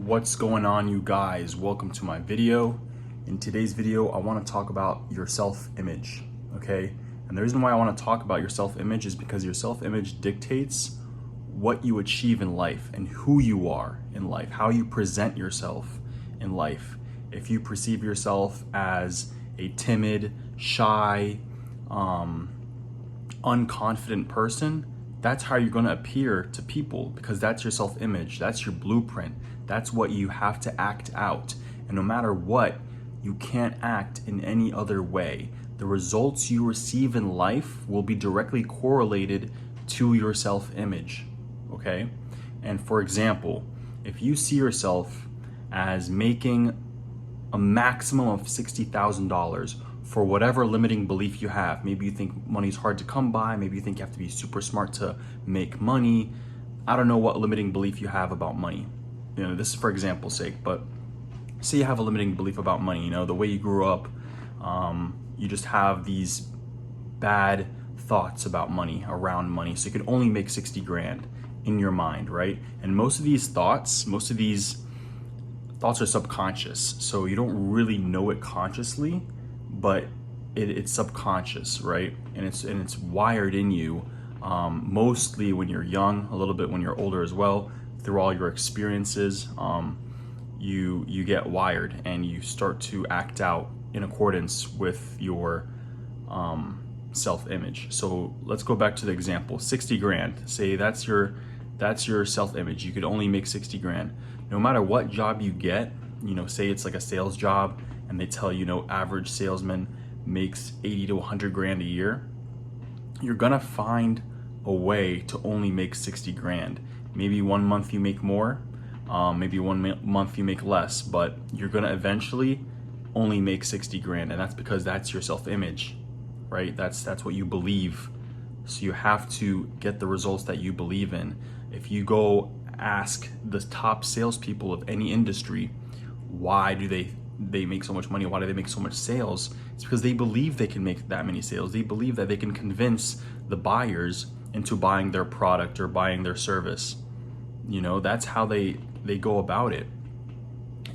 What's going on, you guys? Welcome to my video. In today's video, I want to talk about your self-image, okay? And the reason why I want to talk about your self-image is because your self-image dictates what you achieve in life and who you are in life, how you present yourself in life. If you perceive yourself as a timid, shy, unconfident person, that's how you're going to appear to people, because that's your self-image, that's your blueprint, that's what you have to act out. And no matter what, you can't act in any other way. The results you receive in life will be directly correlated to your self-image, okay? And for example, if you see yourself as making a maximum of $60,000 for whatever limiting belief you have. Maybe you think money's hard to come by. Maybe you think you have to be super smart to make money. I don't know what limiting belief you have about money. This is for example's sake, but say you have a limiting belief about money. The way you grew up, you just have these bad thoughts about money, around money. So you could only make 60 grand in your mind, right? And most of these thoughts are subconscious. So you don't really know it consciously, but it's subconscious, right? And it's wired in you, mostly when you're young, a little bit when you're older as well. Through all your experiences, you get wired and you start to act out in accordance with your self-image. So let's go back to the example. 60 grand. Say that's your self-image. You could only make 60 grand. No matter what job you get, say it's like a sales job, and they tell you, average salesman makes 80 to 100 grand a year, you're gonna find a way to only make 60 grand. Maybe one month you make more, maybe one month you make less, but you're gonna eventually only make 60 grand, and that's because that's your self-image, right? That's what you believe. So you have to get the results that you believe in. If you go ask the top salespeople of any industry, why do they make so much money? Why do they make so much sales? It's because they believe they can make that many sales. They believe that they can convince the buyers into buying their product or buying their service. That's how they go about it.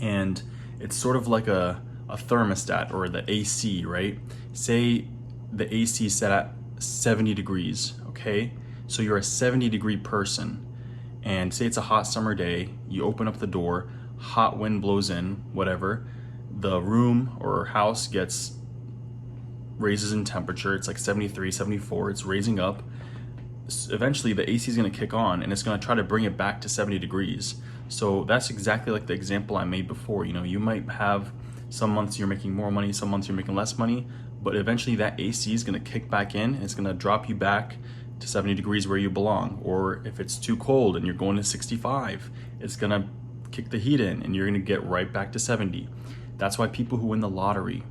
And it's sort of like a thermostat, or the AC, right? Say the AC is set at 70 degrees, okay? So you're a 70-degree person, and say it's a hot summer day, you open up the door, hot wind blows in, whatever, the room or house raises in temperature. It's like 73, 74, it's raising up. Eventually the AC is going to kick on, and it's going to try to bring it back to 70 degrees. So that's exactly like the example I made before. You might have some months you're making more money, some months you're making less money, but eventually that AC is going to kick back in, and it's going to drop you back to 70 degrees where you belong. Or if it's too cold and you're going to 65, it's going to kick the heat in, and you're going to get right back to 70. That's why people who win the lottery,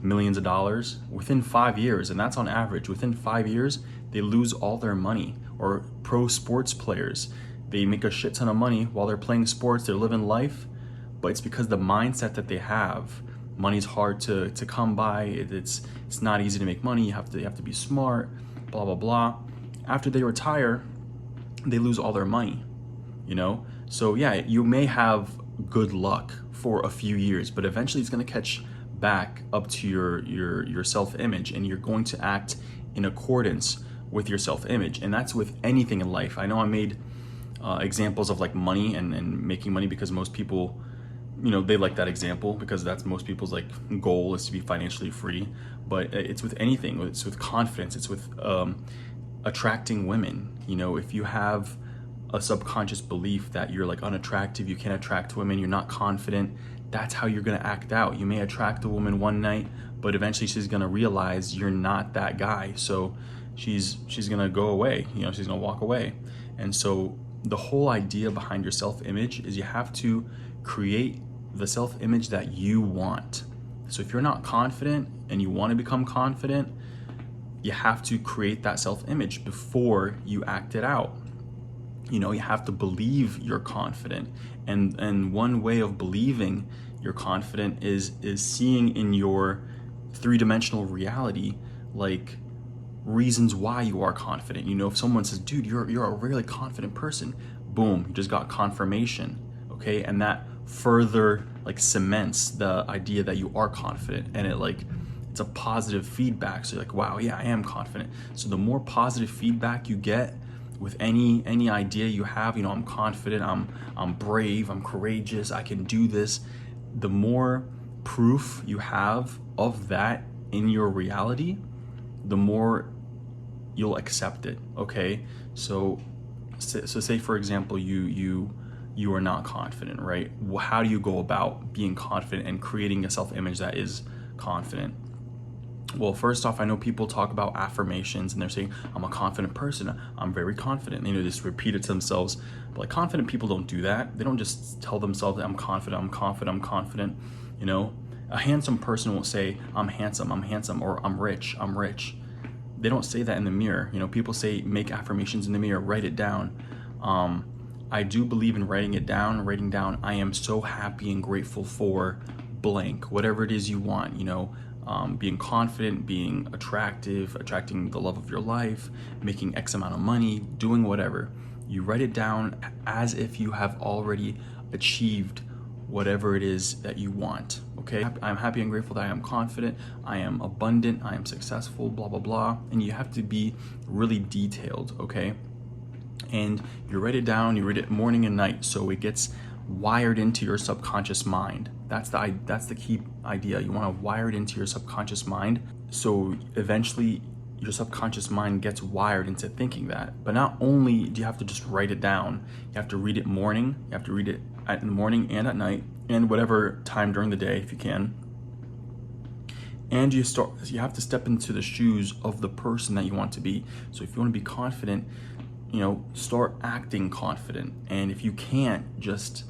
millions of dollars, within 5 years, and that's on average, within 5 years, they lose all their money. Or pro sports players, they make a shit ton of money while they're playing sports, they're living life, but it's because the mindset that they have. Money's hard to come by, it's not easy to make money, you have to be smart, blah, blah, blah. After they retire, they lose all their money, So yeah, you may have good luck for a few years, but eventually it's going to catch back up to your self-image, and you're going to act in accordance with your self-image. And that's with anything in life. I know I made examples of like money and making money because most people, they like that example because that's most people's like goal is to be financially free. But it's with anything. It's with confidence. It's with attracting women. If you have a subconscious belief that you're like unattractive, you can't attract women, you're not confident, that's how you're gonna act out. You may attract a woman one night, but eventually she's gonna realize you're not that guy. So she's gonna go away, she's gonna walk away. And so the whole idea behind your self-image is you have to create the self-image that you want. So if you're not confident and you want to become confident, you have to create that self-image before you act it out. You have to believe you're confident. And one way of believing you're confident is seeing in your three-dimensional reality, like reasons why you are confident. If someone says, dude, you're a really confident person, boom, you just got confirmation, okay? And that further like cements the idea that you are confident, and it's a positive feedback. So you're like, wow, yeah, I am confident. So the more positive feedback you get with any idea you have, I'm confident, I'm brave, I'm courageous, I can do this, the more proof you have of that in your reality, the more you'll accept it, okay? So say for example, you are not confident, right? How do you go about being confident and creating a self-image that is confident? Well, first off, I know people talk about affirmations and they're saying, I'm a confident person, I'm very confident. Just repeat it to themselves. But like, confident people don't do that. They don't just tell themselves, I'm confident, I'm confident, I'm confident. A handsome person won't say, I'm handsome, or I'm rich, I'm rich. They don't say that in the mirror. People say, make affirmations in the mirror, write it down. I do believe in writing down, I am so happy and grateful for blank, whatever it is you want, being confident, being attractive, attracting the love of your life, making X amount of money, doing whatever. You write it down as if you have already achieved whatever it is that you want, okay? I'm happy and grateful that I am confident, I am abundant, I am successful, blah, blah, blah. And you have to be really detailed, okay? And you write it down, you read it morning and night, so it gets wired into your subconscious mind. That's the key idea. You want to wire it into your subconscious mind, so eventually your subconscious mind gets wired into thinking that. But not only do you have to just write it down, you have to read it morning, you have to read it in the morning and at night, and whatever time during the day if you can. And you have to step into the shoes of the person that you want to be. So if you want to be confident, start acting confident. And if you can't, just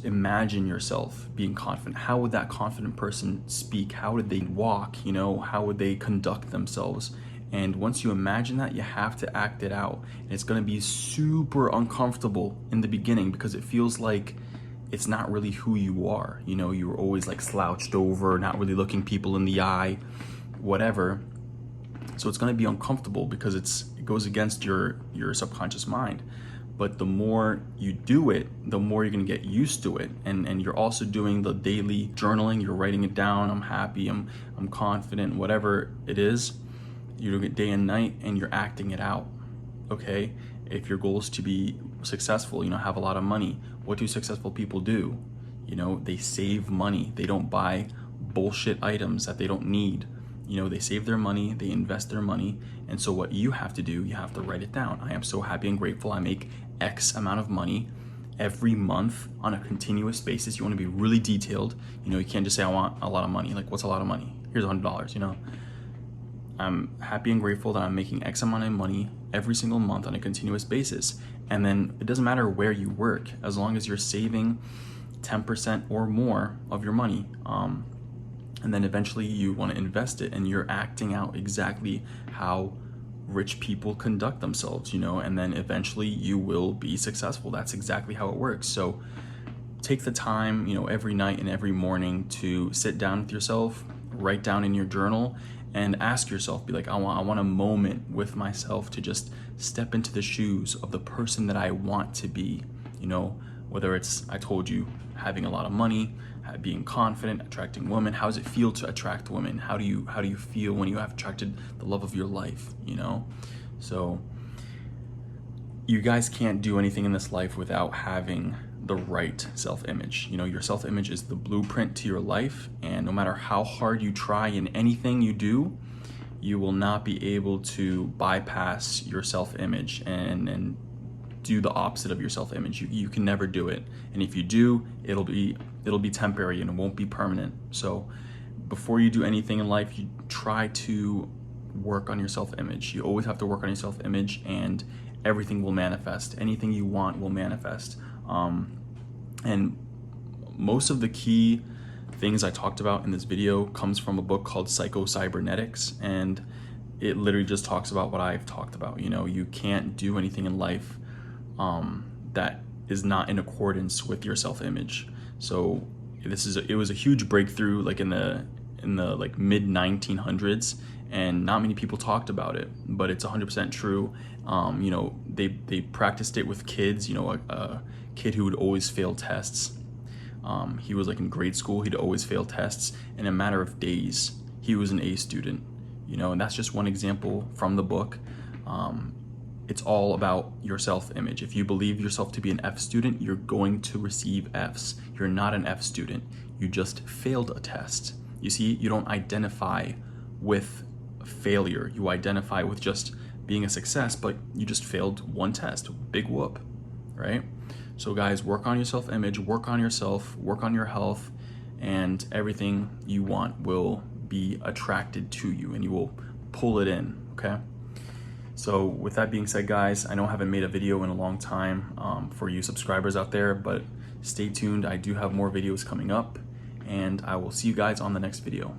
imagine yourself being confident. How would that confident person speak? How would they walk? How would they conduct themselves? And once you imagine that, you have to act it out. And it's going to be super uncomfortable in the beginning because it feels like it's not really who you are. You're always like slouched over, not really looking people in the eye, whatever. So it's going to be uncomfortable because it goes against your subconscious mind. But the more you do it, the more you're going to get used to it. And you're also doing the daily journaling. You're writing it down. I'm happy, I'm confident, whatever it is. You're doing it day and night, and you're acting it out, okay? If your goal is to be successful, have a lot of money, what do successful people do? They save money. They don't buy bullshit items that they don't need. They save their money, they invest their money. And so what you have to do, you have to write it down. I am so happy and grateful I make X amount of money every month on a continuous basis. You want to be really detailed. You can't just say, I want a lot of money. Like, what's a lot of money? Here's $100, I'm happy and grateful that I'm making X amount of money every single month on a continuous basis. And then it doesn't matter where you work, as long as you're saving 10% or more of your money. And then eventually you want to invest it, and you're acting out exactly how rich people conduct themselves, and then eventually you will be successful. That's exactly how it works. So take the time, every night and every morning to sit down with yourself, write down in your journal, and ask yourself, be like, I want a moment with myself to just step into the shoes of the person that I want to be, whether it's, I told you, having a lot of money, being confident, attracting women. How does it feel to attract women? How do you feel when you have attracted the love of your life, So you guys can't do anything in this life without having the right self-image. Your self-image is the blueprint to your life, and no matter how hard you try in anything you do, you will not be able to bypass your self-image and do the opposite of your self-image. You can never do it. And if you do, it'll be temporary and it won't be permanent. So before you do anything in life, you try to work on your self-image. You always have to work on your self-image, and everything will manifest. Anything you want will manifest. And most of the key things I talked about in this video comes from a book called Psycho-Cybernetics, and it literally just talks about what I've talked about. You can't do anything in life that is not in accordance with your self-image. So it was a huge breakthrough, like in the in the like mid 1900s, and not many people talked about it, but it's 100% true. You know, they practiced it with kids. You know, a kid who would always fail tests. He was like in grade school, he'd always fail tests. In a matter of days, he was an A student. You know, and that's just one example from the book. It's all about your self-image. If you believe yourself to be an F student, you're going to receive Fs. You're not an F student. You just failed a test. You see, you don't identify with failure. You identify with just being a success, but you just failed one test. Big whoop, right? So guys, work on your self-image, work on yourself, work on your health, and everything you want will be attracted to you and you will pull it in, okay? So with that being said, guys, I know I haven't made a video in a long time for you subscribers out there, but stay tuned. I do have more videos coming up, and I will see you guys on the next video.